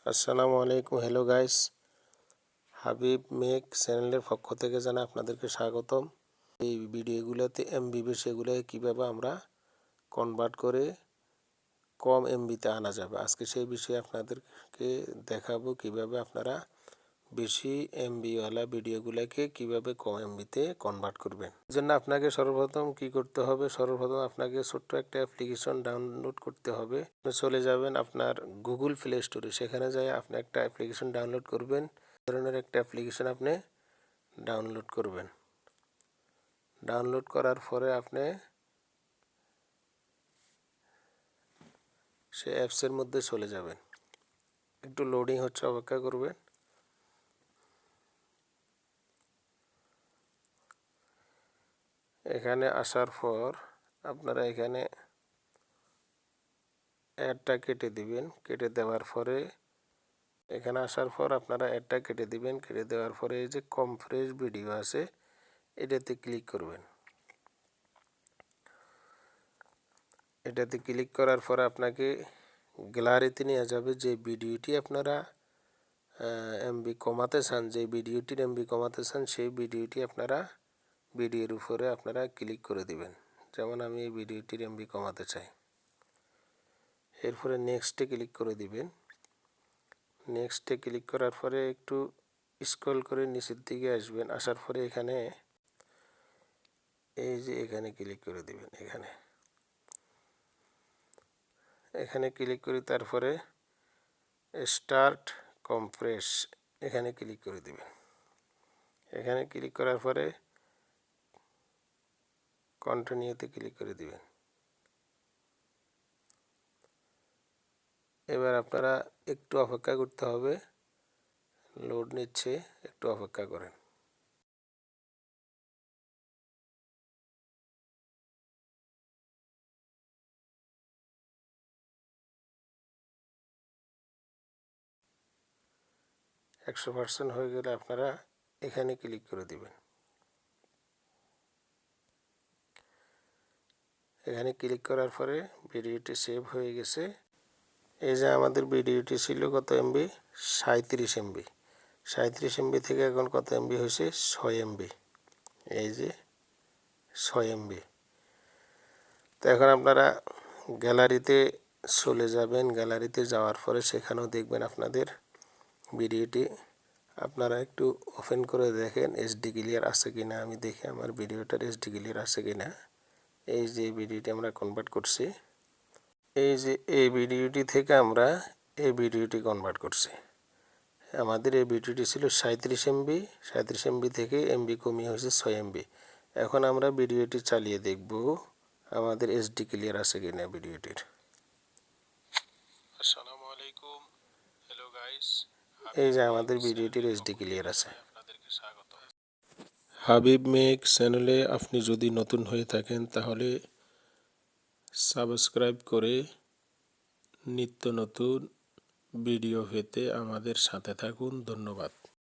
আসসালামু আলাইকুম। Hello guys, Habib make চ্যানেলের পক্ষ থেকে জানাই আপনাদেরকে স্বাগতম। এই ভিডিওগুলোতে এমবি বেশি এগুলো কীভাবে আমরা কনভার্ট করে কম এমবিতে আনা যাবে, আজকে সেই বিষয়ে আপনাদেরকে দেখাবো কিভাবে আপনারা বেশি এমবিওয়ালা ভিডিওগুলোকে কিভাবে কম এমবিতে কনভার্ট করবেন। এর জন্য আপনাকে সর্বপ্রথম কি করতে হবে, সর্বপ্রথম আপনাকে ছোট্ট একটা অ্যাপ্লিকেশন ডাউনলোড করতে হবে। চলে যাবেন আপনার গুগল প্লে স্টোরে, সেখানে যাই আপনি একটা অ্যাপ্লিকেশন ডাউনলোড করবেন। ধরনের একটা অ্যাপ্লিকেশন আপনি ডাউনলোড করবেন। ডাউনলোড করার পরে আপনি সে অ্যাপসের মধ্যে চলে যাবেন। একটু লোডিং হচ্ছে, অপেক্ষা করবেন। এখানে আসার পর আপনারা এখানে অ্যাডটা কেটে দিবেন। কেটে দেওয়ার পরে এখানে আসার পর আপনারা অ্যাডটা কেটে দিবেন। কেটে দেওয়ার পরে এই যে কমপ্রেস ভিডিও আছে এটাতে ক্লিক করবেন। এটাতে ক্লিক করার পরে আপনাকে গ্যালারিতে নিয়ে যাবে। যে ভিডিওটি আপনারা এমবি কমাতে চান, যে ভিডিওটির এমবি কমাতে চান, সেই ভিডিওটি আপনারা ভিডিওর উপরে আপনারা ক্লিক করে দিবেন। যেমন আমি এই ভিডিওটির এমবি কমাতে চাই। এরপরে নেক্সটে ক্লিক করে দিবেন। নেক্সটে ক্লিক করার পরে একটু স্ক্রল করে নিচের দিকে আসবেন। আসার পরে এখানে এই যে এখানে ক্লিক করে দিবেন। এখানে ক্লিক করে তারপরে স্টার্ট কম্প্রেস এখানে ক্লিক করে দিবেন। এখানে ক্লিক করার পরে কন্টিনিউতে ক্লিক করে দিবেন। এবার আপনারা একটু অপেক্ষা করতে হবে, লোড নিচ্ছে, একটু অপেক্ষা করেন। %% হয়ে গেলে আপনারা এখানে ক্লিক করে দিবেন। এখানে ক্লিক করার পরে ভিডিওটি সেভ হয়ে গেছে। এই যে আমাদের ভিডিওটি ছিল কত এমবি, 37 এমবি। 37 এমবি থেকে এখন কত এমবি হয়েছে, 6 এমবি। এই যে 6 এমবি। তো এখন আপনারা গ্যালারিতে চলে যাবেন। গ্যালারিতে যাওয়ার পরে সেখানেও দেখবেন আপনাদের ভিডিওটি আপনারা একটু ওপেন করে দেখেন এইচডি ক্লিয়ার আছে কিনা। আমি দেখি আমার ভিডিওটার এইচডি ক্লিয়ার আছে কিনা। এই যে ভিডিওটি আমরা কনভার্ট করছি, এই যে এই ভিডিওটি থেকে আমরা এই ভিডিওটি কনভার্ট করছি। আমাদের এই ভিডিওটি ছিল 37 এমবি। 37 এমবি থেকে এমবি কমিয়ে হয়েছে 6 এমবি। এখন আমরা ভিডিওটি চালিয়ে দেখব আমাদের এইচডি ক্লিয়ার আছে কিনা ভিডিওটির। আসসালামু আলাইকুম, হ্যালো গাইস। এই যে আমাদের ভিডিওটির এইচডি ক্লিয়ার আছে। হাবিব মেক চ্যানেলে আপনি যদি নতুন হয়ে থাকেন তাহলে সাবস্ক্রাইব করে নিত্য নতুন ভিডিও পেতে আমাদের সাথে থাকুন। ধন্যবাদ।